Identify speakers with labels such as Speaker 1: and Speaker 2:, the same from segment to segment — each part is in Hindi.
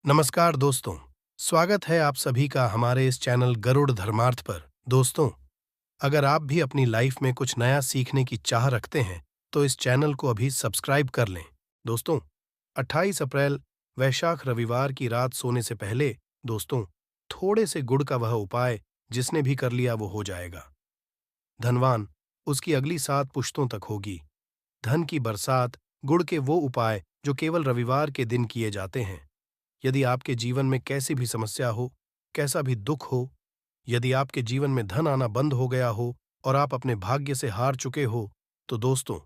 Speaker 1: नमस्कार दोस्तों। स्वागत है आप सभी का हमारे इस चैनल गरुड़ धर्मार्थ पर। दोस्तों, अगर आप भी अपनी लाइफ में कुछ नया सीखने की चाह रखते हैं तो इस चैनल को अभी सब्सक्राइब कर लें। दोस्तों, 28 अप्रैल वैशाख रविवार की रात सोने से पहले दोस्तों, थोड़े से गुड़ का वह उपाय जिसने भी कर लिया वो हो जाएगा धनवान, उसकी अगली 7 पुश्तों तक होगी। धन की बरसात, गुड़ के वो उपाय जो केवल रविवार के दिन किए जाते हैं। यदि आपके जीवन में कैसी भी समस्या हो, कैसा भी दुख हो, यदि आपके जीवन में धन आना बंद हो गया हो और आप अपने भाग्य से हार चुके हो, तो दोस्तों,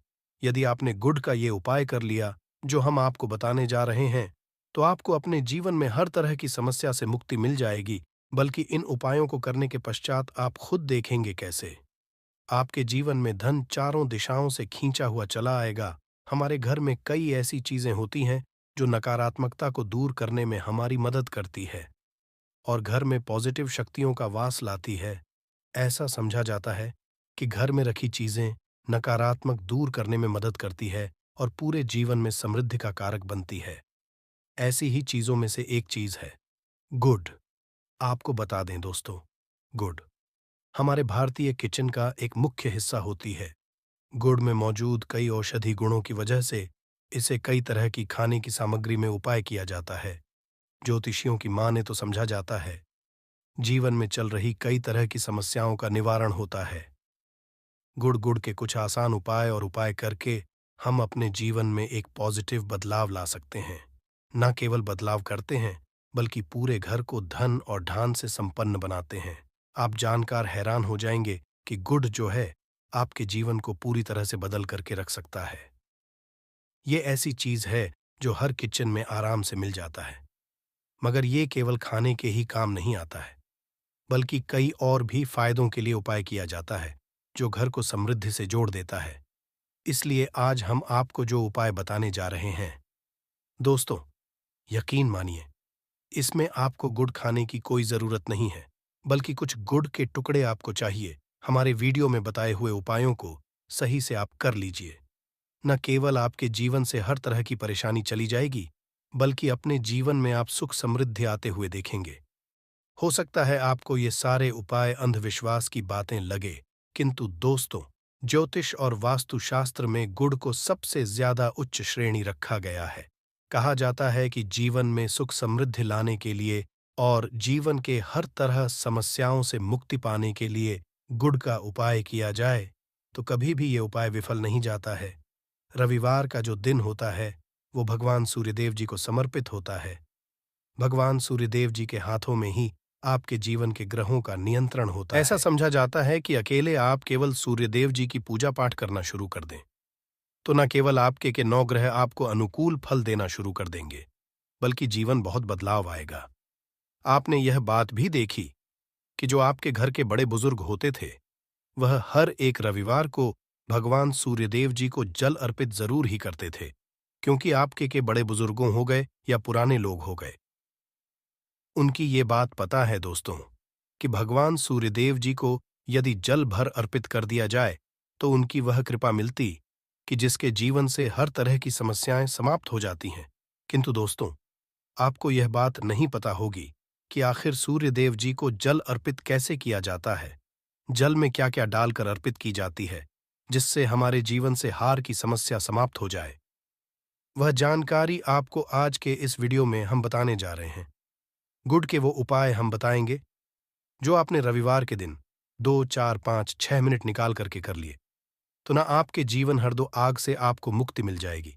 Speaker 1: यदि आपने गुड का ये उपाय कर लिया जो हम आपको बताने जा रहे हैं, तो आपको अपने जीवन में हर तरह की समस्या से मुक्ति मिल जाएगी। बल्कि इन उपायों को करने के पश्चात आप खुद देखेंगे कैसे आपके जीवन में धन चारों दिशाओं से खींचा हुआ चला आएगा। हमारे घर में कई ऐसी चीजें होती हैं जो नकारात्मकता को दूर करने में हमारी मदद करती है और घर में पॉजिटिव शक्तियों का वास लाती है। ऐसा समझा जाता है कि घर में रखी चीजें नकारात्मक दूर करने में मदद करती है और पूरे जीवन में समृद्धि का कारक बनती है। ऐसी ही चीजों में से एक चीज है गुड़। आपको बता दें दोस्तों, गुड़ हमारे भारतीय किचन का एक मुख्य हिस्सा होती है। गुड़ में मौजूद कई औषधि गुणों की वजह से इसे कई तरह की खाने की सामग्री में उपाय किया जाता है। ज्योतिषियों की माने तो समझा जाता है जीवन में चल रही कई तरह की समस्याओं का निवारण होता है। गुड़ के कुछ आसान उपाय और उपाय करके हम अपने जीवन में एक पॉजिटिव बदलाव ला सकते हैं। न केवल बदलाव करते हैं बल्कि पूरे घर को धन और ढान से संपन्न बनाते हैं। आप जानकर हैरान हो जाएंगे कि गुड़ जो है आपके जीवन को पूरी तरह से बदल करके रख सकता है। ये ऐसी चीज है जो हर किचन में आराम से मिल जाता है, मगर ये केवल खाने के ही काम नहीं आता है, बल्कि कई और भी फायदों के लिए उपाय किया जाता है जो घर को समृद्धि से जोड़ देता है। इसलिए आज हम आपको जो उपाय बताने जा रहे हैं दोस्तों, यकीन मानिए, इसमें आपको गुड़ खाने की कोई जरूरत नहीं है, बल्कि कुछ गुड़ के टुकड़े आपको चाहिए। हमारे वीडियो में बताए हुए उपायों को सही से आप कर लीजिए। न केवल आपके जीवन से हर तरह की परेशानी चली जाएगी, बल्कि अपने जीवन में आप सुख समृद्धि आते हुए देखेंगे। हो सकता है आपको ये सारे उपाय अंधविश्वास की बातें लगे, किंतु दोस्तों, ज्योतिष और वास्तुशास्त्र में गुड़ को सबसे ज्यादा उच्च श्रेणी रखा गया है। कहा जाता है कि जीवन में सुख समृद्धि लाने के लिए और जीवन के हर तरह समस्याओं से मुक्ति पाने के लिए गुड़ का उपाय किया जाए तो कभी भी ये उपाय विफल नहीं जाता है। रविवार का जो दिन होता है वो भगवान सूर्यदेव जी को समर्पित होता है। भगवान सूर्यदेव जी के हाथों में ही आपके जीवन के ग्रहों का नियंत्रण होता है। ऐसा समझा जाता है कि अकेले आप केवल सूर्यदेव जी की पूजा पाठ करना शुरू कर दें तो न केवल आपके के 9 ग्रह आपको अनुकूल फल देना शुरू कर देंगे, बल्कि जीवन बहुत बदलाव आएगा। आपने यह बात भी देखी कि जो आपके घर के बड़े बुजुर्ग होते थे वह हर एक रविवार को भगवान सूर्यदेव जी को जल अर्पित जरूर ही करते थे, क्योंकि आपके के बड़े बुजुर्गों हो गए या पुराने लोग हो गए, उनकी ये बात पता है दोस्तों कि भगवान सूर्यदेव जी को यदि जल भर अर्पित कर दिया जाए तो उनकी वह कृपा मिलती कि जिसके जीवन से हर तरह की समस्याएं समाप्त हो जाती हैं। किंतु दोस्तों, आपको यह बात नहीं पता होगी कि आखिर सूर्यदेव जी को जल अर्पित कैसे किया जाता है। जल में क्या क्या डालकर अर्पित की जाती है जिससे हमारे जीवन से हार की समस्या समाप्त हो जाए। वह जानकारी आपको आज के इस वीडियो में हम बताने जा रहे हैं। गुड़ के वो उपाय हम बताएंगे जो आपने रविवार के दिन 2, 4, 5, 6 मिनट निकाल करके कर लिए तो ना आपके जीवन हर दो आग से आपको मुक्ति मिल जाएगी,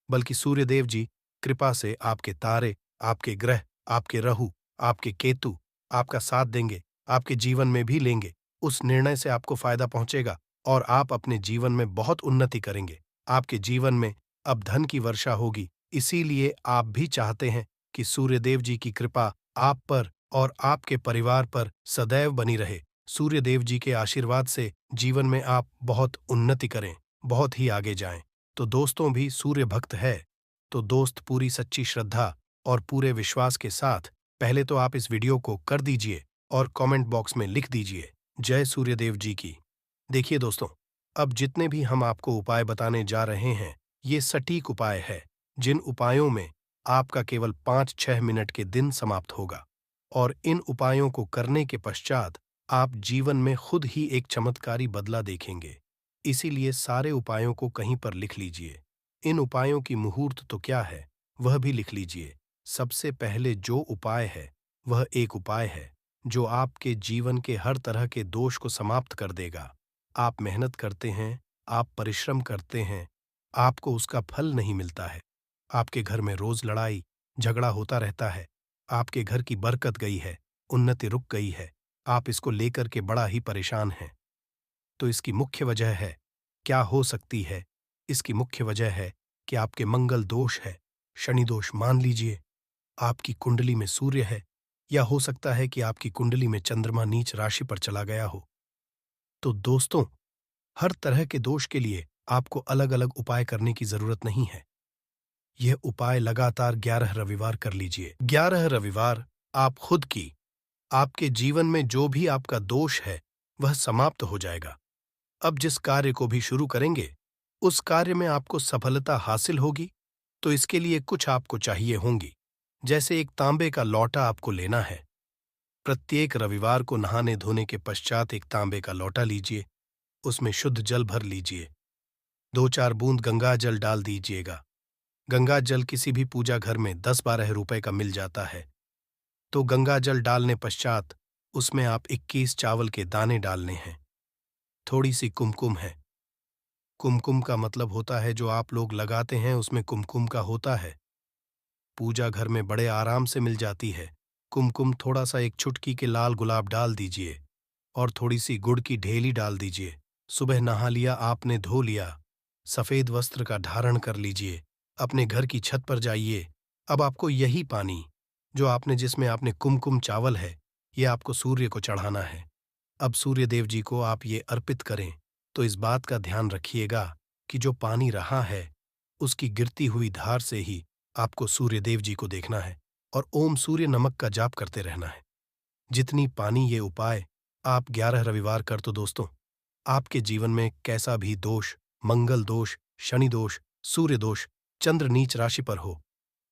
Speaker 1: बल्कि सूर्यदेव जी कृपा से आपके तारे, आपके ग्रह, आपके राहु, आपके केतु आपका साथ देंगे, आपके जीवन में भी लेंगे। उस निर्णय से आपको फायदा पहुंचेगा और आप अपने जीवन में बहुत उन्नति करेंगे। आपके जीवन में अब धन की वर्षा होगी। इसीलिए आप भी चाहते हैं कि सूर्यदेव जी की कृपा आप पर और आपके परिवार पर सदैव बनी रहे। सूर्यदेव जी के आशीर्वाद से जीवन में आप बहुत उन्नति करें, बहुत ही आगे जाएं। तो दोस्तों भी सूर्य भक्त है तो दोस्त पूरी सच्ची श्रद्धा और पूरे विश्वास के साथ पहले तो आप इस वीडियो को कर दीजिए और कमेंट बॉक्स में लिख दीजिए जय सूर्यदेव जी की। देखिए दोस्तों, अब जितने भी हम आपको उपाय बताने जा रहे हैं ये सटीक उपाय है जिन उपायों में आपका केवल 5-6 मिनट के दिन समाप्त होगा। और इन उपायों को करने के पश्चात आप जीवन में खुद ही एक चमत्कारी बदला देखेंगे। इसीलिए सारे उपायों को कहीं पर लिख लीजिए। इन उपायों की मुहूर्त तो क्या है, वह भी लिख लीजिए। सबसे पहले जो उपाय है, वह एक उपाय है जो आपके जीवन के हर तरह के दोष को समाप्त कर देगा। आप मेहनत करते हैं, आप परिश्रम करते हैं, आपको उसका फल नहीं मिलता है। आपके घर में रोज लड़ाई झगड़ा होता रहता है। आपके घर की बरकत गई है, उन्नति रुक गई है। आप इसको लेकर के बड़ा ही परेशान हैं। तो इसकी मुख्य वजह है, क्या हो सकती है? इसकी मुख्य वजह है कि आपके मंगल दोष है, शनि दोष मान लीजिए। आपकी कुंडली में सूर्य है, या हो सकता है कि आपकी कुंडली में चंद्रमा नीच राशि पर चला गया हो। तो दोस्तों, हर तरह के दोष के लिए आपको अलग अलग उपाय करने की जरूरत नहीं है। यह उपाय लगातार 11 रविवार कर लीजिए। 11 रविवार आप खुद की, आपके जीवन में जो भी आपका दोष है वह समाप्त हो जाएगा। अब जिस कार्य को भी शुरू करेंगे, उस कार्य में आपको सफलता हासिल होगी। तो इसके लिए कुछ आपको चाहिए होंगी। जैसे एक तांबे का लौटा आपको लेना है। प्रत्येक रविवार को नहाने धोने के पश्चात एक तांबे का लौटा लीजिए, उसमें शुद्ध जल भर लीजिए। 2-4 बूंद गंगा जल डाल दीजिएगा। गंगा जल किसी भी पूजा घर में 10-12 रुपए का मिल जाता है। तो गंगा जल डालने पश्चात उसमें आप 21 चावल के दाने डालने हैं। थोड़ी सी कुमकुम है। कुमकुम का मतलब होता है जो आप लोग लगाते हैं उसमें कुमकुम का होता है। पूजा घर में बड़े आराम से मिल जाती है। कुमकुम थोड़ा सा एक चुटकी के लाल गुलाब डाल दीजिए और थोड़ी सी गुड़ की ढेली डाल दीजिए। सुबह नहा लिया आपने, धो लिया, सफेद वस्त्र का धारण कर लीजिए, अपने घर की छत पर जाइए। अब आपको यही पानी जो आपने, जिसमें आपने कुमकुम चावल है, ये आपको सूर्य को चढ़ाना है। अब सूर्य देव जी को आप ये अर्पित करें। तो इस बात का ध्यान रखिएगा कि जो पानी रहा है उसकी गिरती हुई धार से ही आपको सूर्य देव जी को देखना है और ओम सूर्य नमक का जाप करते रहना है। जितनी पानी ये उपाय आप 11 रविवार कर, तो दोस्तों आपके जीवन में कैसा भी दोष, मंगल दोष, शनि दोष, सूर्य दोष, चंद्र नीच राशि पर हो,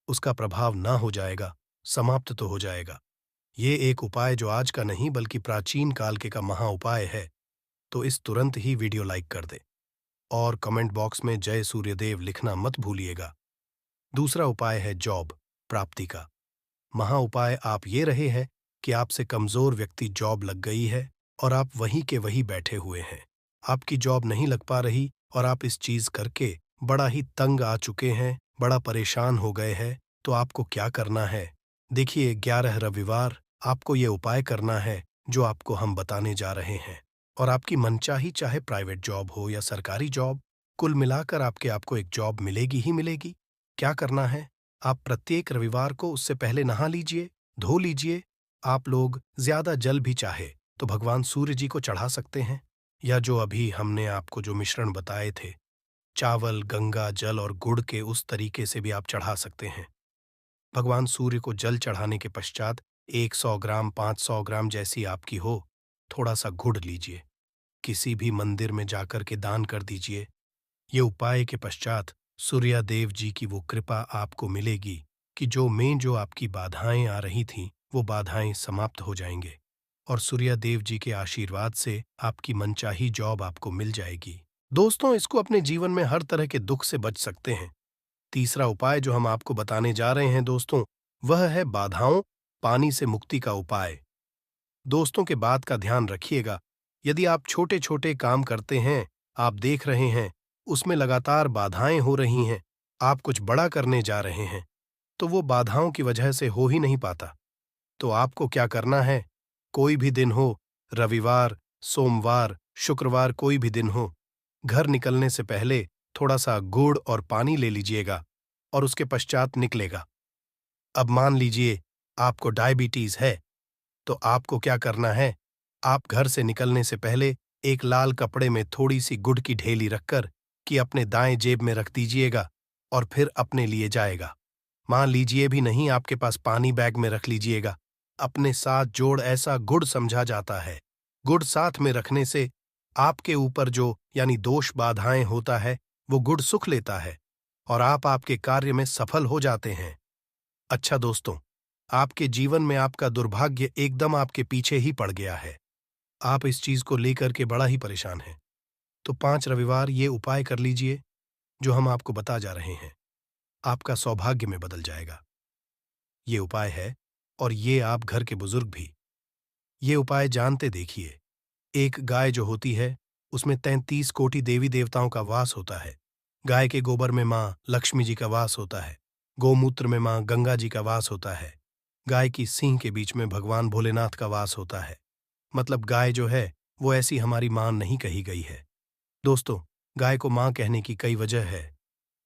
Speaker 1: उसका प्रभाव ना हो जाएगा, समाप्त तो हो जाएगा। ये एक उपाय जो आज का नहीं बल्कि प्राचीन काल के का महा उपाय है। तो इस तुरंत ही वीडियो लाइक कर दे और कमेंट बॉक्स में जय सूर्यदेव लिखना मत भूलिएगा। दूसरा उपाय है जॉब प्राप्ति का। महा उपाय आप ये रहे हैं कि आपसे कमजोर व्यक्ति जॉब लग गई है और आप वहीं के वहीं बैठे हुए हैं। आपकी जॉब नहीं लग पा रही और आप इस चीज करके बड़ा ही तंग आ चुके हैं, बड़ा परेशान हो गए हैं। तो आपको क्या करना है? देखिए, 11 रविवार आपको ये उपाय करना है जो आपको हम बताने जा रहे हैं। और आपकी मनचाही चाहे प्राइवेट जॉब हो या सरकारी जॉब, कुल मिलाकर आपको एक जॉब मिलेगी ही मिलेगी। क्या करना है? आप प्रत्येक रविवार को उससे पहले नहा लीजिए, धो लीजिए। आप लोग ज्यादा जल भी चाहे तो भगवान सूर्य जी को चढ़ा सकते हैं, या जो अभी हमने आपको जो मिश्रण बताए थे, चावल, गंगा जल और गुड़ के, उस तरीके से भी आप चढ़ा सकते हैं। भगवान सूर्य को जल चढ़ाने के पश्चात 100 ग्राम, 500 ग्राम जैसी आपकी हो, थोड़ा सा गुड़ लीजिए, किसी भी मंदिर में जाकर के दान कर दीजिए। ये उपाय के पश्चात सूर्यदेव जी की वो कृपा आपको मिलेगी कि जो आपकी बाधाएं आ रही थीं, वो बाधाएं समाप्त हो जाएंगे और सूर्यदेव जी के आशीर्वाद से आपकी मनचाही जॉब आपको मिल जाएगी। दोस्तों, इसको अपने जीवन में हर तरह के दुख से बच सकते हैं। तीसरा उपाय जो हम आपको बताने जा रहे हैं दोस्तों, वह है बाधाओं, पानी से मुक्ति का उपाय। दोस्तों के बात का ध्यान रखिएगा। यदि आप छोटे छोटे काम करते हैं, आप देख रहे हैं उसमें लगातार बाधाएं हो रही हैं, आप कुछ बड़ा करने जा रहे हैं, तो वो बाधाओं की वजह से हो ही नहीं पाता। तो आपको क्या करना है? कोई भी दिन हो, रविवार, सोमवार, शुक्रवार, कोई भी दिन हो, घर निकलने से पहले थोड़ा सा गुड़ और पानी ले लीजिएगा और उसके पश्चात निकलेगा। अब मान लीजिए आपको डायबिटीज है, तो आपको क्या करना है? आप घर से निकलने से पहले एक लाल कपड़े में थोड़ी सी गुड़ की ढेली रखकर कि अपने दाएं जेब में रख दीजिएगा और फिर अपने लिए जाएगा। मान लीजिए भी नहीं, आपके पास पानी बैग में रख लीजिएगा। अपने साथ जोड़ ऐसा गुड़ समझा जाता है। गुड़ साथ में रखने से आपके ऊपर जो यानी दोष बाधाएं होता है, वो गुड़ सुख लेता है और आप आपके कार्य में सफल हो जाते हैं। अच्छा दोस्तों, आपके जीवन में आपका दुर्भाग्य एकदम आपके पीछे ही पड़ गया है। आप इस चीज को लेकर के बड़ा ही परेशान हैं। तो 5 रविवार ये उपाय कर लीजिए जो हम आपको बता जा रहे हैं। आपका सौभाग्य में बदल जाएगा। ये उपाय है और ये आप घर के बुजुर्ग भी ये उपाय जानते देखिए। एक गाय जो होती है उसमें 33 कोटि देवी देवताओं का वास होता है। गाय के गोबर में माँ लक्ष्मी जी का वास होता है। गोमूत्र में माँ गंगा जी का वास होता है। गाय की सींग के बीच में भगवान भोलेनाथ का वास होता है। मतलब गाय जो है वो ऐसी हमारी माँ नहीं कही गई है। दोस्तों, गाय को माँ कहने की कई वजह है।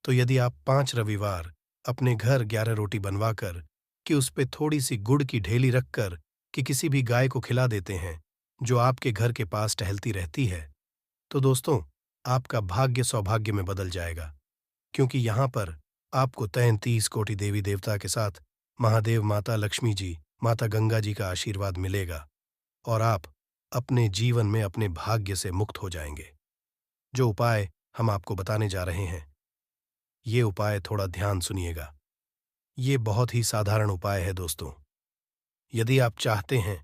Speaker 1: तो यदि आप 5 रविवार अपने घर 11 रोटी बनवाकर कि उस पे थोड़ी सी गुड़ की ढेली रखकर कि किसी भी गाय को खिला देते हैं जो आपके घर के पास टहलती रहती है, तो दोस्तों आपका भाग्य सौभाग्य में बदल जाएगा। क्योंकि यहाँ पर आपको 33 कोटि देवी देवता के साथ महादेव, माता लक्ष्मी जी, माता गंगा जी का आशीर्वाद मिलेगा और आप अपने जीवन में अपने भाग्य से मुक्त हो जाएंगे। जो उपाय हम आपको बताने जा रहे हैं, ये उपाय थोड़ा ध्यान सुनिएगा। ये बहुत ही साधारण उपाय है दोस्तों। यदि आप चाहते हैं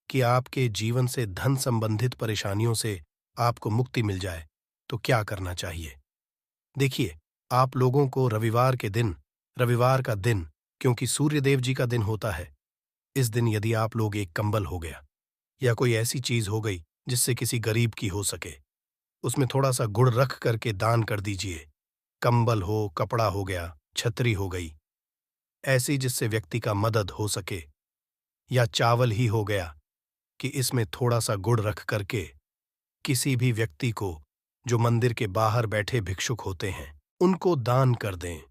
Speaker 1: कि आपके जीवन से धन संबंधित परेशानियों से आपको मुक्ति मिल जाए, तो क्या करना चाहिए? देखिए, आप लोगों को रविवार का दिन, क्योंकि सूर्यदेव जी का दिन होता है, इस दिन यदि आप लोग एक कंबल हो गया या कोई ऐसी चीज हो गई जिससे किसी गरीब की हो सके, उसमें थोड़ा सा गुड़ रख करके दान कर दीजिए। कंबल हो, कपड़ा हो गया, छतरी हो गई, ऐसी जिससे व्यक्ति का मदद हो सके, या चावल ही हो गया कि इसमें थोड़ा सा गुड़ रख करके किसी भी व्यक्ति को जो मंदिर के बाहर बैठे भिक्षुक होते हैं उनको दान कर दें।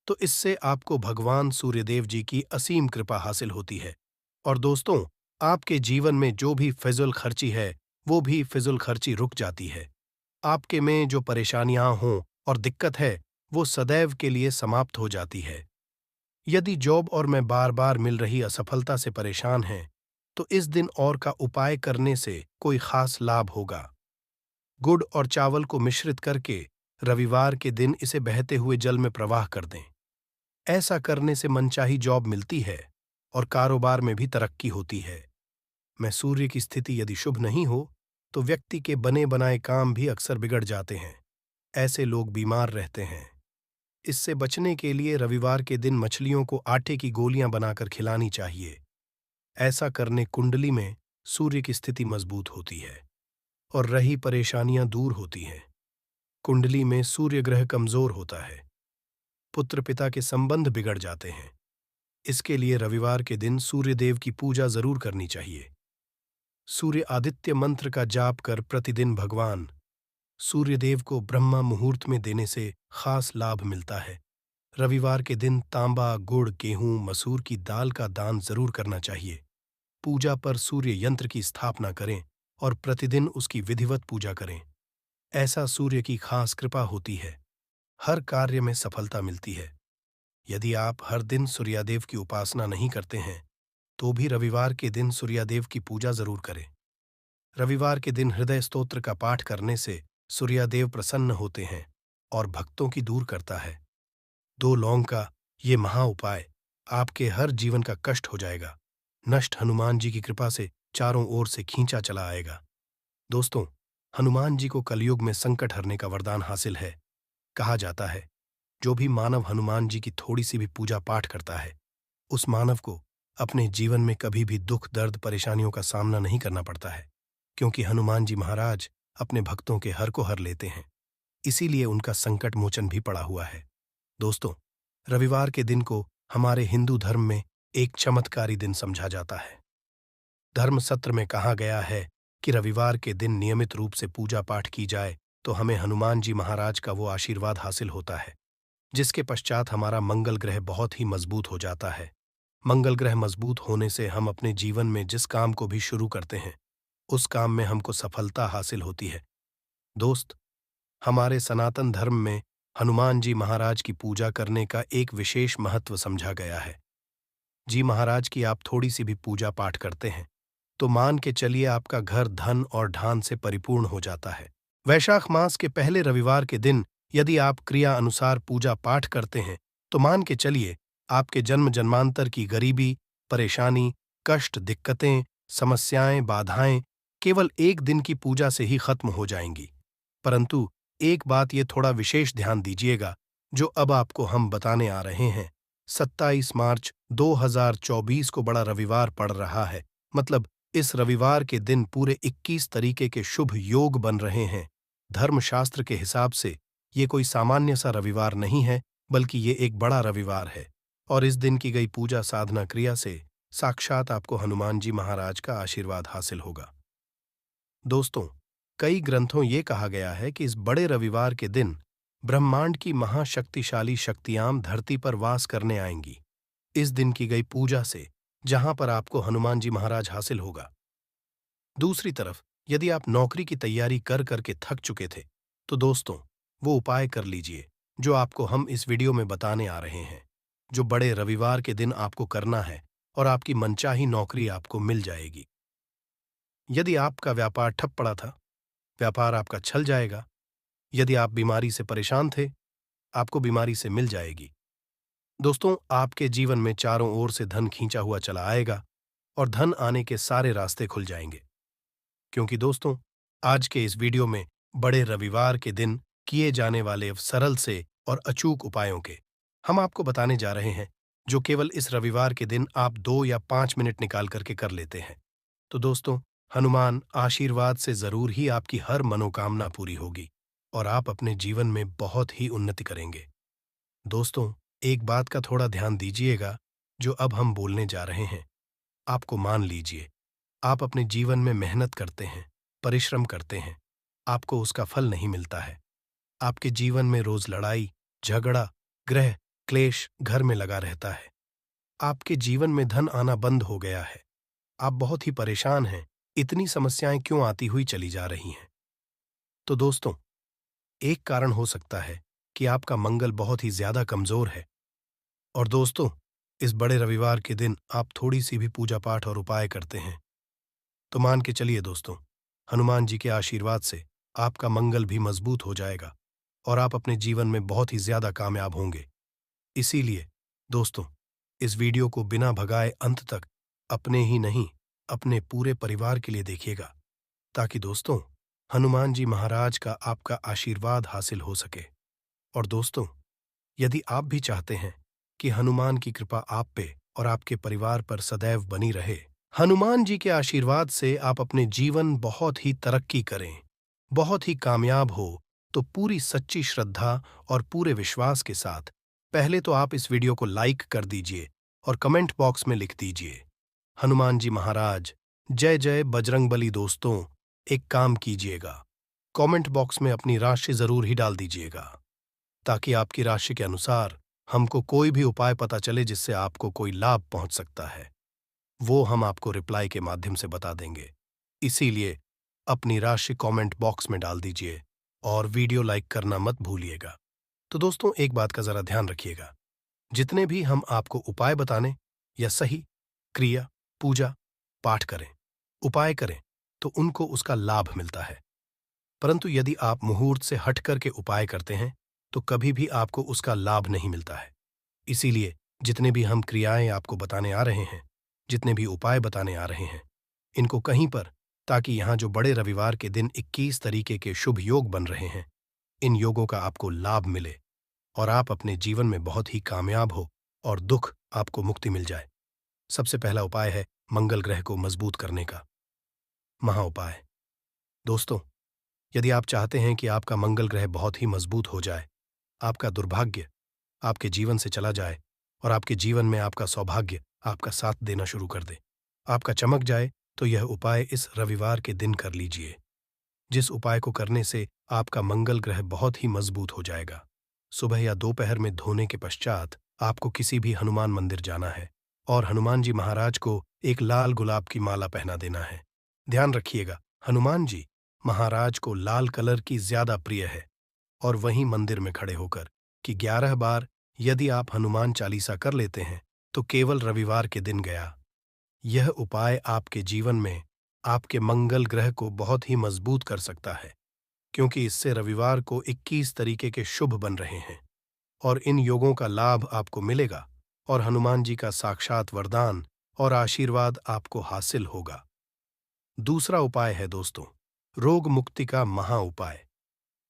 Speaker 1: तो इससे आपको भगवान सूर्यदेव जी की असीम कृपा हासिल होती है। और दोस्तों, आपके जीवन में जो भी फिजूल खर्ची है वो भी फिजूल खर्ची रुक जाती है। आपके में जो परेशानियां हों और दिक्कत है वो सदैव के लिए समाप्त हो जाती है। यदि जॉब और में बार बार मिल रही असफलता से परेशान हैं, तो इस दिन और का उपाय करने से कोई खास लाभ होगा। गुड़ और चावल को मिश्रित करके रविवार के दिन इसे बहते हुए जल में प्रवाह कर दें। ऐसा करने से मनचाही जॉब मिलती है और कारोबार में भी तरक्की होती है। मैं सूर्य की स्थिति यदि शुभ नहीं हो तो व्यक्ति के बने बनाए काम भी अक्सर बिगड़ जाते हैं। ऐसे लोग बीमार रहते हैं। इससे बचने के लिए रविवार के दिन मछलियों को आटे की गोलियां बनाकर खिलानी चाहिए। ऐसा करने कुंडली में सूर्य की स्थिति मजबूत होती है और रही परेशानियां दूर होती हैं। कुंडली में सूर्य ग्रह कमजोर होता है, पुत्र पिता के संबंध बिगड़ जाते हैं। इसके लिए रविवार के दिन सूर्यदेव की पूजा जरूर करनी चाहिए। सूर्य आदित्य मंत्र का जाप कर प्रतिदिन भगवान सूर्यदेव को ब्रह्मा मुहूर्त में देने से खास लाभ मिलता है। रविवार के दिन तांबा, गुड़, गेहूं, मसूर की दाल का दान जरूर करना चाहिए। पूजा पर सूर्य यंत्र की स्थापना करें और प्रतिदिन उसकी विधिवत पूजा करें। ऐसा सूर्य की खास कृपा होती है, हर कार्य में सफलता मिलती है। यदि आप हर दिन सूर्यदेव की उपासना नहीं करते हैं, तो भी रविवार के दिन सूर्यदेव की पूजा जरूर करें। रविवार के दिन हृदय स्तोत्र का पाठ करने से सूर्यदेव प्रसन्न होते हैं और भक्तों की दूर करता है। 2 लौंग का ये महा उपाय आपके हर जीवन का कष्ट हो जाएगा। नष्ट हनुमान जी की कृपा से चारों ओर से खींचा चला आएगा। दोस्तों, हनुमान जी को कलयुग में संकट हरने का वरदान हासिल है। कहा जाता है, जो भी मानव हनुमान जी की थोड़ी सी भी पूजा पाठ करता है, उस मानव को अपने जीवन में कभी भी दुख, दर्द, परेशानियों का सामना नहीं करना पड़ता है, क्योंकि हनुमान जी महाराज अपने भक्तों के हर को हर लेते हैं। इसीलिए उनका संकट मोचन भी पड़ा हुआ है। दोस्तों, रविवार के दिन को हमारे हिंदू धर्म में एक चमत्कारी दिन समझा जाता है। धर्म सत्र में कहा गया है कि रविवार के दिन नियमित रूप से पूजा पाठ की जाए तो हमें हनुमान जी महाराज का वो आशीर्वाद हासिल होता है, जिसके पश्चात हमारा मंगल ग्रह बहुत ही मजबूत हो जाता है। मंगल ग्रह मजबूत होने से हम अपने जीवन में जिस काम को भी शुरू करते हैं, उस काम में हमको सफलता हासिल होती है। दोस्त, हमारे सनातन धर्म में हनुमान जी महाराज की पूजा करने का एक विशेष महत्व समझा गया है। जी महाराज की आप थोड़ी सी भी पूजा पाठ करते हैं तो मान के चलिए आपका घर धन और ढान से परिपूर्ण हो जाता है। वैशाख मास के पहले रविवार के दिन यदि आप क्रिया अनुसार पूजा पाठ करते हैं तो मान के चलिए आपके जन्म जन्मांतर की गरीबी, परेशानी, कष्ट, दिक्कतें, समस्याएं, बाधाएं केवल एक दिन की पूजा से ही खत्म हो जाएंगी। परंतु एक बात ये थोड़ा विशेष ध्यान दीजिएगा, जो अब आपको हम बताने आ रहे हैं। 27 मार्च 2024 को बड़ा रविवार पड़ रहा है। मतलब इस रविवार के दिन पूरे 21 तरीके के शुभ योग बन रहे हैं। धर्मशास्त्र के हिसाब से ये कोई सामान्य सा रविवार नहीं है, बल्कि ये एक बड़ा रविवार है। और इस दिन की गई पूजा साधना क्रिया से साक्षात आपको हनुमान जी महाराज का आशीर्वाद हासिल होगा। दोस्तों, कई ग्रंथों ये कहा गया है कि इस बड़े रविवार के दिन ब्रह्मांड की महाशक्तिशाली शक्तियां धरती पर वास करने आएंगी। इस दिन की गई पूजा से जहां पर आपको हनुमान जी महाराज हासिल होगा। दूसरी तरफ यदि आप नौकरी की तैयारी कर करके थक चुके थे, तो दोस्तों वो उपाय कर लीजिए जो आपको हम इस वीडियो में बताने आ रहे हैं, जो बड़े रविवार के दिन आपको करना है और आपकी मनचाही नौकरी आपको मिल जाएगी। यदि आपका व्यापार ठप पड़ा था, व्यापार आपका छल जाएगा। यदि आप बीमारी से परेशान थे, आपको बीमारी से मिल जाएगी। दोस्तों, आपके जीवन में चारों ओर से धन खींचा हुआ चला आएगा और धन आने के सारे रास्ते खुल जाएंगे। क्योंकि दोस्तों, आज के इस वीडियो में बड़े रविवार के दिन किए जाने वाले सरल से और अचूक उपायों के हम आपको बताने जा रहे हैं, जो केवल इस रविवार के दिन आप 2 या 5 मिनट निकाल करके कर लेते हैं। तो दोस्तों, हनुमान आशीर्वाद से जरूर ही आपकी हर मनोकामना पूरी होगी और आप अपने जीवन में बहुत ही उन्नति करेंगे। दोस्तों, एक बात का थोड़ा ध्यान दीजिएगा, जो अब हम बोलने जा रहे हैं। आपको मान लीजिए, आप अपने जीवन में मेहनत करते हैं, परिश्रम करते हैं, आपको उसका फल नहीं मिलता है। आपके जीवन में रोज लड़ाई, झगड़ा, ग्रह क्लेश घर में लगा रहता है। आपके जीवन में धन आना बंद हो गया है। आप बहुत ही परेशान हैं। इतनी समस्याएं क्यों आती हुई चली जा रही हैं? तो दोस्तों, एक कारण हो सकता है कि आपका मंगल बहुत ही ज्यादा कमजोर है। और दोस्तों, इस बड़े रविवार के दिन आप थोड़ी सी भी पूजा पाठ और उपाय करते हैं, तो मान के चलिए दोस्तों, हनुमान जी के आशीर्वाद से आपका मंगल भी मजबूत हो जाएगा और आप अपने जीवन में बहुत ही ज्यादा कामयाब होंगे। इसीलिए दोस्तों, इस वीडियो को बिना भगाए अंत तक अपने ही नहीं, अपने पूरे परिवार के लिए देखिएगा, ताकि दोस्तों हनुमान जी महाराज का आपका आशीर्वाद हासिल हो सके। और दोस्तों, यदि आप भी चाहते हैं कि हनुमान की कृपा आप पे और आपके परिवार पर सदैव बनी रहे, हनुमान जी के आशीर्वाद से आप अपने जीवन बहुत ही तरक्की करें, बहुत ही कामयाब हो, तो पूरी सच्ची श्रद्धा और पूरे विश्वास के साथ पहले तो आप इस वीडियो को लाइक कर दीजिए और कमेंट बॉक्स में लिख दीजिए, हनुमान जी महाराज जय जय बजरंगबली। दोस्तों, एक काम कीजिएगा, कमेंट बॉक्स में अपनी राशि जरूर ही डाल दीजिएगा, ताकि आपकी राशि के अनुसार हमको कोई भी उपाय पता चले जिससे आपको कोई लाभ पहुंच सकता है, वो हम आपको रिप्लाई के माध्यम से बता देंगे। इसीलिए अपनी राशि कमेंट बॉक्स में डाल दीजिए और वीडियो लाइक करना मत भूलिएगा। तो दोस्तों, एक बात का जरा ध्यान रखिएगा, जितने भी हम आपको उपाय बताने या सही क्रिया, पूजा पाठ करें, उपाय करें, तो उनको उसका लाभ मिलता है। परंतु यदि आप मुहूर्त से हट करके उपाय करते हैं, तो कभी भी आपको उसका लाभ नहीं मिलता है। इसीलिए जितने भी हम क्रियाएं आपको बताने आ रहे हैं, जितने भी उपाय बताने आ रहे हैं, इनको कहीं पर, ताकि यहाँ जो बड़े रविवार के दिन 21 तरीके के शुभ योग बन रहे हैं, इन योगों का आपको लाभ मिले और आप अपने जीवन में बहुत ही कामयाब हो और दुख आपको मुक्ति मिल जाए। सबसे पहला उपाय है मंगल ग्रह को मजबूत करने का महा उपाय। दोस्तों, यदि आप चाहते हैं कि आपका मंगल ग्रह बहुत ही मजबूत हो जाए, आपका दुर्भाग्य आपके जीवन से चला जाए और आपके जीवन में आपका सौभाग्य आपका साथ देना शुरू कर दे, आपका चमक जाए, तो यह उपाय इस रविवार के दिन कर लीजिए, जिस उपाय को करने से आपका मंगल ग्रह बहुत ही मजबूत हो जाएगा। सुबह या दोपहर में धोने के पश्चात आपको किसी भी हनुमान मंदिर जाना है और हनुमान जी महाराज को एक लाल गुलाब की माला पहना देना है। ध्यान रखिएगा, हनुमान जी महाराज को लाल कलर की ज्यादा प्रिय है। और वहीं मंदिर में खड़े होकर कि 11 बार यदि आप हनुमान चालीसा कर लेते हैं, तो केवल रविवार के दिन गया। यह उपाय आपके जीवन में आपके मंगल ग्रह को बहुत ही मजबूत कर सकता है, क्योंकि इससे रविवार को 21 तरीके के शुभ बन रहे हैं और इन योगों का लाभ आपको मिलेगा और हनुमान जी का साक्षात वरदान और आशीर्वाद आपको हासिल होगा। दूसरा उपाय है दोस्तों, रोग मुक्ति का महा उपाय।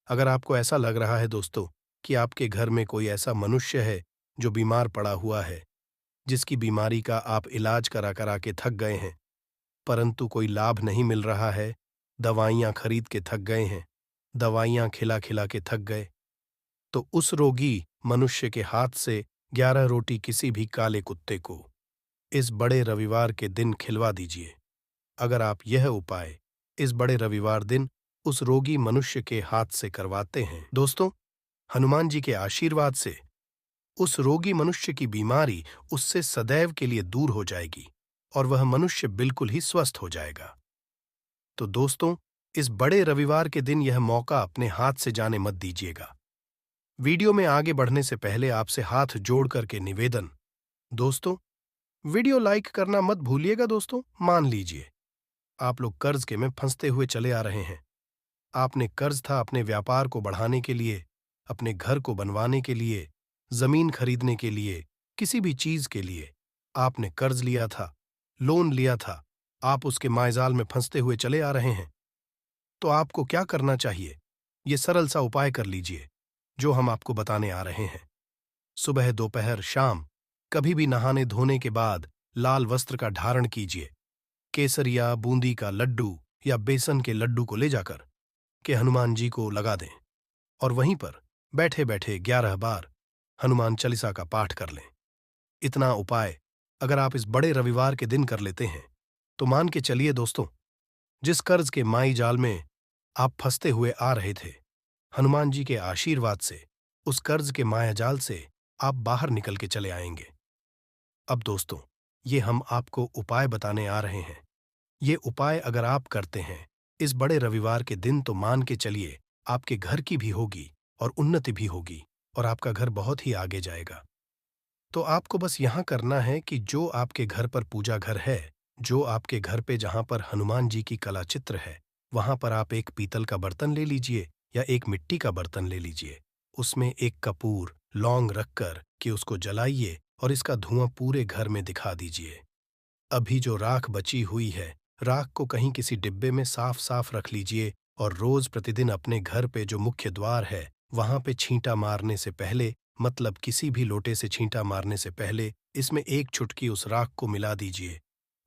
Speaker 1: अगर आपको ऐसा लग रहा है दोस्तों कि आपके घर में कोई ऐसा मनुष्य है जो बीमार पड़ा हुआ है, जिसकी बीमारी का आप इलाज करा करा के थक गए हैं, परंतु कोई लाभ नहीं मिल रहा है, दवाइयाँ खरीद के थक गए हैं, दवाइयाँ खिला खिला के थक गए, तो उस रोगी मनुष्य के हाथ से 11 रोटी किसी भी काले कुत्ते को इस बड़े रविवार के दिन खिलवा दीजिए। अगर आप यह उपाय इस बड़े रविवार दिन उस रोगी मनुष्य के हाथ से करवाते हैं दोस्तों, हनुमान जी के आशीर्वाद से उस रोगी मनुष्य की बीमारी उससे सदैव के लिए दूर हो जाएगी और वह मनुष्य बिल्कुल ही स्वस्थ हो जाएगा। तो दोस्तों, इस बड़े रविवार के दिन यह मौका अपने हाथ से जाने मत दीजिएगा। वीडियो में आगे बढ़ने से पहले आपसे हाथ जोड़ करके निवेदन, दोस्तों, वीडियो लाइक करना मत भूलिएगा दोस्तों। मान लीजिए आप लोग कर्ज के में फंसते हुए चले आ रहे हैं। आपने कर्ज था अपने व्यापार को बढ़ाने के लिए, अपने घर को बनवाने के लिए, जमीन खरीदने के लिए, किसी भी चीज के लिए आपने कर्ज लिया था, लोन लिया था, आप उसके मायजाल में फंसते हुए चले आ रहे हैं। तो आपको क्या करना चाहिए? ये सरल सा उपाय कर लीजिए जो हम आपको बताने आ रहे हैं। सुबह, दोपहर, शाम कभी भी नहाने धोने के बाद लाल वस्त्र का धारण कीजिए। केसरिया, बूंदी का लड्डू या बेसन के लड्डू को ले जाकर के हनुमान जी को लगा दें और वहीं पर बैठे बैठे 11 बार हनुमान चालीसा का पाठ कर लें। इतना उपाय अगर आप इस बड़े रविवार के दिन कर लेते हैं तो मान के चलिए दोस्तों, जिस कर्ज के माई जाल में आप फंसते हुए आ रहे थे, हनुमान जी के आशीर्वाद से उस कर्ज के माया जाल से आप बाहर निकल के चले आएंगे। अब दोस्तों, ये हम आपको उपाय बताने आ रहे हैं। ये उपाय अगर आप करते हैं इस बड़े रविवार के दिन तो मान के चलिए आपके घर की भी होगी और उन्नति भी होगी और आपका घर बहुत ही आगे जाएगा। तो आपको बस यहाँ करना है कि जो आपके घर पर पूजा घर है, जो आपके घर पे जहाँ पर हनुमान जी की कला चित्र है, वहाँ पर आप एक पीतल का बर्तन ले लीजिए या एक मिट्टी का बर्तन ले लीजिए। उसमें एक कपूर, लौंग रखकर कि उसको जलाइए और इसका धुआं पूरे घर में दिखा दीजिए। अभी जो राख बची हुई है, राख को कहीं किसी डिब्बे में साफ साफ रख लीजिए और रोज प्रतिदिन अपने घर पे जो मुख्य द्वार है वहां पे छींटा मारने से पहले, मतलब किसी भी लोटे से छींटा मारने से पहले, इसमें एक चुटकी उस राख को मिला दीजिए।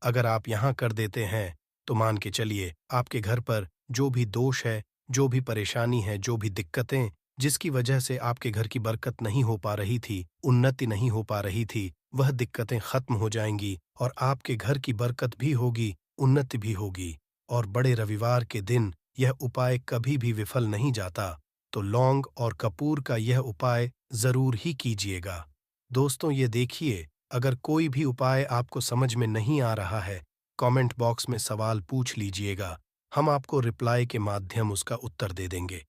Speaker 1: अगर आप यहाँ कर देते हैं तो मान के चलिए आपके घर पर जो भी दोष है, जो भी परेशानी है, जो भी दिक्कतें जिसकी वजह से आपके घर की बरकत नहीं हो पा रही थी, उन्नति नहीं हो पा रही थी, वह दिक्कतें खत्म हो जाएंगी और आपके घर की बरकत भी होगी, उन्नति भी होगी। और बड़े रविवार के दिन यह उपाय कभी भी विफल नहीं जाता, तो लौंग और कपूर का यह उपाय जरूर ही कीजिएगा। दोस्तों, ये देखिए, अगर कोई भी उपाय आपको समझ में नहीं आ रहा है, कमेंट बॉक्स में सवाल पूछ लीजिएगा, हम आपको रिप्लाई के माध्यम उसका उत्तर दे देंगे।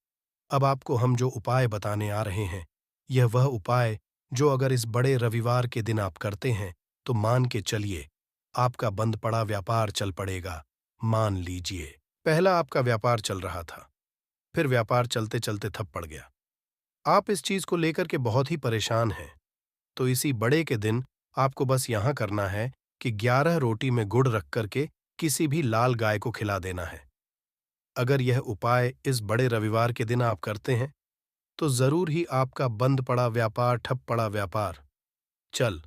Speaker 1: अब आपको हम जो उपाय बताने आ रहे हैं, यह वह उपाय जो अगर इस बड़े रविवार के दिन आप करते हैं तो मान के चलिए आपका बंद पड़ा व्यापार चल पड़ेगा। मान लीजिए पहला आपका व्यापार चल रहा था, फिर व्यापार चलते चलते ठप पड़ गया। आप इस चीज को लेकर के बहुत ही परेशान हैं। तो इसी बड़े के दिन आपको बस यहां करना है कि 11 रोटी में गुड़ रख करके किसी भी लाल गाय को खिला देना है। अगर यह उपाय इस बड़े रविवार के दिन आप करते हैं तो जरूर ही आपका बंद पड़ा व्यापार, ठप पड़ा व्यापार चल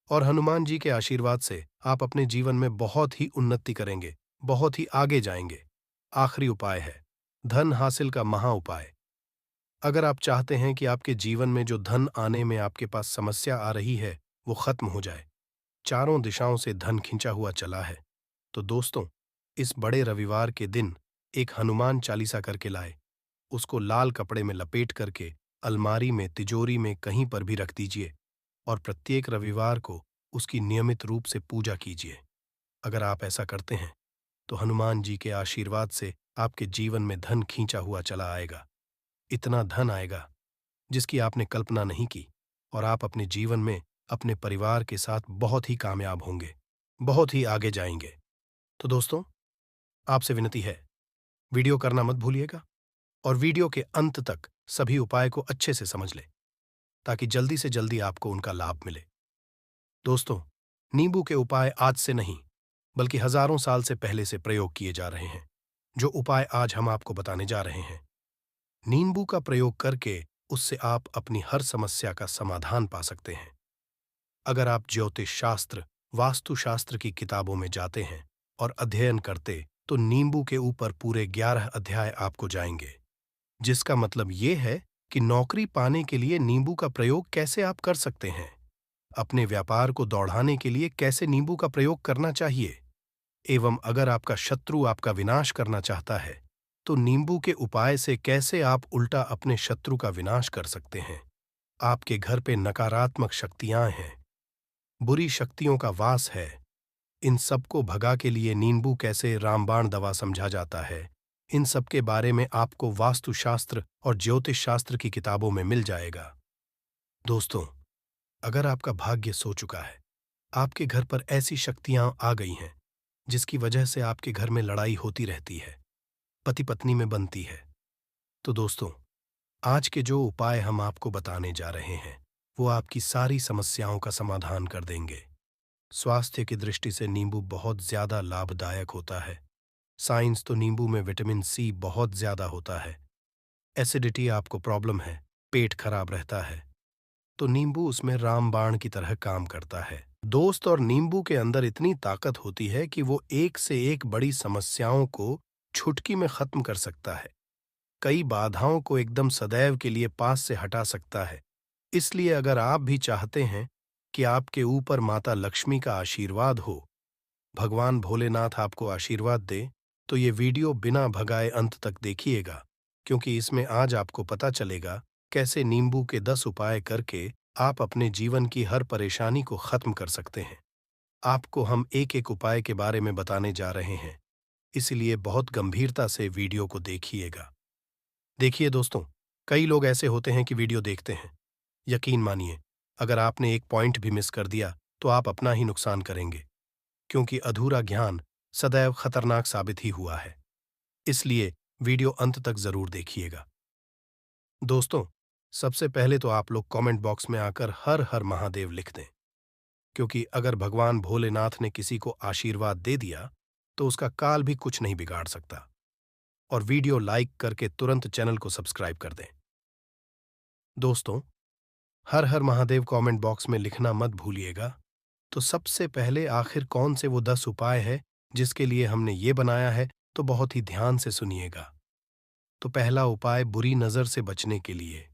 Speaker 1: और हनुमान जी के आशीर्वाद से आप अपने जीवन में बहुत ही उन्नति करेंगे, बहुत ही आगे जाएंगे। आखिरी उपाय है धन हासिल का महा उपाय। अगर आप चाहते हैं कि आपके जीवन में जो धन आने में आपके पास समस्या आ रही है वो खत्म हो जाए, चारों दिशाओं से धन खिंचा हुआ चला है, तो दोस्तों, इस बड़े रविवार के दिन एक हनुमान चालीसा करके लाए, उसको लाल कपड़े में लपेट करके अलमारी में, तिजोरी में कहीं पर भी रख दीजिए और प्रत्येक रविवार को उसकी नियमित रूप से पूजा कीजिए। अगर आप ऐसा करते हैं तो हनुमान जी के आशीर्वाद से आपके जीवन में धन खींचा हुआ चला आएगा। इतना धन आएगा जिसकी आपने कल्पना नहीं की और आप अपने जीवन में अपने परिवार के साथ बहुत ही कामयाब होंगे, बहुत ही आगे जाएंगे। तो दोस्तों, आपसे विनती है, वीडियो करना मत भूलिएगा और वीडियो के अंत तक सभी उपाय को अच्छे से समझ लें ताकि जल्दी से जल्दी आपको उनका लाभ मिले। दोस्तों, नींबू के उपाय आज से नहीं, बल्कि हजारों साल से पहले से प्रयोग किए जा रहे हैं। जो उपाय आज हम आपको बताने जा रहे हैं, नींबू का प्रयोग करके उससे आप अपनी हर समस्या का समाधान पा सकते हैं। अगर आप ज्योतिष शास्त्र, वास्तुशास्त्र की किताबों में जाते हैं और अध्ययन करते, तो नींबू के ऊपर पूरे 11 अध्याय आपको जाएंगे। जिसका मतलब ये है कि नौकरी पाने के लिए नींबू का प्रयोग कैसे आप कर सकते हैं, अपने व्यापार को दौड़ाने के लिए कैसे नींबू का प्रयोग करना चाहिए, एवं अगर आपका शत्रु आपका विनाश करना चाहता है, तो नींबू के उपाय से कैसे आप उल्टा अपने शत्रु का विनाश कर सकते हैं। आपके घर पे नकारात्मक शक्तियां हैं, बुरी शक्तियों का वास है, इन सबको भगा के लिए नींबू कैसे रामबाण दवा समझा जाता है, इन सब के बारे में आपको वास्तुशास्त्र और ज्योतिष शास्त्र की किताबों में मिल जाएगा। दोस्तों, अगर आपका भाग्य सो चुका है, आपके घर पर ऐसी शक्तियां आ गई हैं जिसकी वजह से आपके घर में लड़ाई होती रहती है, पति पत्नी में बनती है, तो दोस्तों, आज के जो उपाय हम आपको बताने जा रहे हैं, वो आपकी सारी समस्याओं का समाधान कर देंगे। स्वास्थ्य की दृष्टि से नींबू बहुत ज्यादा लाभदायक होता है। साइंस तो नींबू में विटामिन सी बहुत ज्यादा होता है। एसिडिटी आपको प्रॉब्लम है, पेट खराब रहता है, तो नींबू उसमें रामबाण की तरह काम करता है। दोस्त, और नींबू के अंदर इतनी ताकत होती है कि वो एक से एक बड़ी समस्याओं को छुटकी में खत्म कर सकता है। कई बाधाओं को एकदम सदैव के लिए पास से हटा सकता है। इसलिए अगर आप भी चाहते हैं कि आपके ऊपर माता लक्ष्मी का आशीर्वाद हो, भगवान भोलेनाथ आपको आशीर्वाद दे, तो ये वीडियो बिना भगाए अंत तक देखिएगा, क्योंकि इसमें आज आपको पता चलेगा कैसे नींबू के 10 उपाय करके आप अपने जीवन की हर परेशानी को खत्म कर सकते हैं। आपको हम एक एक उपाय के बारे में बताने जा रहे हैं, इसलिए बहुत गंभीरता से वीडियो को देखिएगा। देखिए दोस्तों, कई लोग ऐसे होते हैं कि वीडियो देखते हैं, यकीन मानिए, अगर आपने एक पॉइंट भी मिस कर दिया तो आप अपना ही नुकसान करेंगे, क्योंकि अधूरा ज्ञान सदैव खतरनाक साबित ही हुआ है। इसलिए वीडियो अंत तक जरूर देखिएगा। दोस्तों, सबसे पहले तो आप लोग कमेंट बॉक्स में आकर हर हर महादेव लिख दें, क्योंकि अगर भगवान भोलेनाथ ने किसी को आशीर्वाद दे दिया तो उसका काल भी कुछ नहीं बिगाड़ सकता। और वीडियो लाइक करके तुरंत चैनल को सब्सक्राइब कर दें। दोस्तों, हर हर महादेव कमेंट बॉक्स में लिखना मत भूलिएगा। तो सबसे पहले आखिर कौन से वो 10 उपाय है जिसके लिए हमने ये बनाया है, तो बहुत ही ध्यान से सुनिएगा। तो पहला उपाय बुरी नजर से बचने के लिए।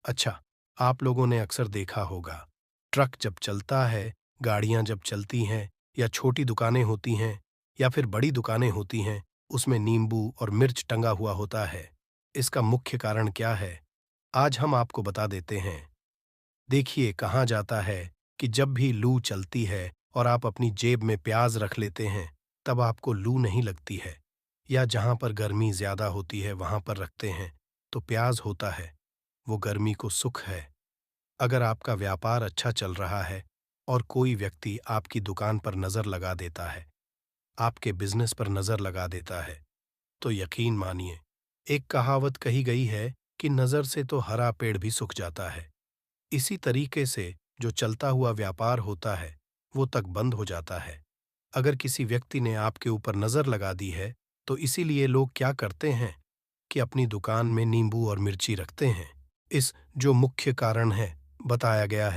Speaker 1: अच्छा, आप लोगों ने अक्सर देखा होगा, ट्रक जब चलता है, गाड़ियां जब चलती हैं, या छोटी दुकानें होती हैं, या फिर बड़ी दुकानें होती हैं, उसमें नींबू और मिर्च टंगा हुआ होता है। इसका मुख्य कारण क्या है, आज हम आपको बता देते हैं। देखिए, कहा जाता है कि जब भी लू चलती है और आप अपनी जेब में प्याज रख लेते हैं, तब आपको लू नहीं लगती है, या जहां पर गर्मी ज्यादा होती है वहां पर रखते हैं तो प्याज होता है, वो गर्मी को सुख है। अगर आपका व्यापार अच्छा चल रहा है और कोई व्यक्ति आपकी दुकान पर नजर लगा देता है, आपके बिजनेस पर नजर लगा देता है, तो यकीन मानिए, एक कहावत कही गई है कि नजर से तो हरा पेड़ भी सूख जाता है। इसी तरीके से जो चलता हुआ व्यापार होता है, वो तक बंद हो जाता है। अगर किसी व्यक्ति ने आपके ऊपर नजर लगा दी है, तो इसीलिए लोग क्या करते हैं कि अपनी दुकान में नींबू और मिर्ची रखते हैं। इस जो मुख्य कारण है, बताया गया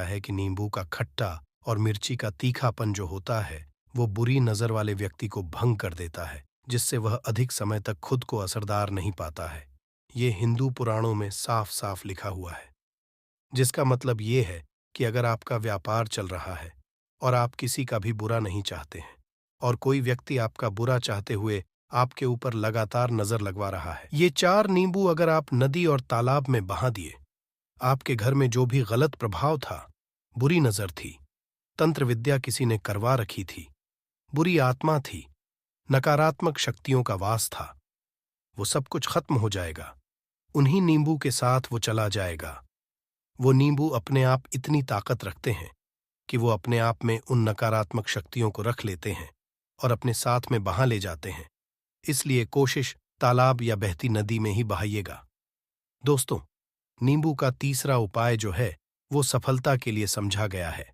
Speaker 1: है कि नींबू का खट्टा और मिर्ची का तीखापन जो होता है, वो बुरी नजर वाले व्यक्ति को भंग कर देता है, जिससे वह अधिक समय तक खुद को असरदार नहीं पाता है। ये हिंदू पुराणों में साफ साफ लिखा हुआ है। जिसका मतलब ये है कि अगर आपका व्यापार चल रहा है और आप किसी का भी बुरा नहीं चाहते हैं, और कोई व्यक्ति आपका बुरा चाहते हुए आपके ऊपर लगातार नजर लगवा रहा है, ये 4 नींबू अगर आप नदी और तालाब में बहा दिए, आपके घर में जो भी गलत प्रभाव था, बुरी नजर थी, तंत्र विद्या किसी ने करवा रखी थी, बुरी आत्मा थी, नकारात्मक शक्तियों का वास था, वो सब कुछ खत्म हो जाएगा। उन्हीं नींबू के साथ वो चला जाएगा। वो नींबू अपने आप इतनी ताकत रखते हैं कि वो अपने आप में उन नकारात्मक शक्तियों को रख लेते हैं और अपने साथ में बहा ले जाते हैं। इसलिए कोशिश तालाब या बहती नदी में ही बहाइएगा। दोस्तों, नींबू का तीसरा उपाय जो है, वो सफलता के लिए समझा गया है।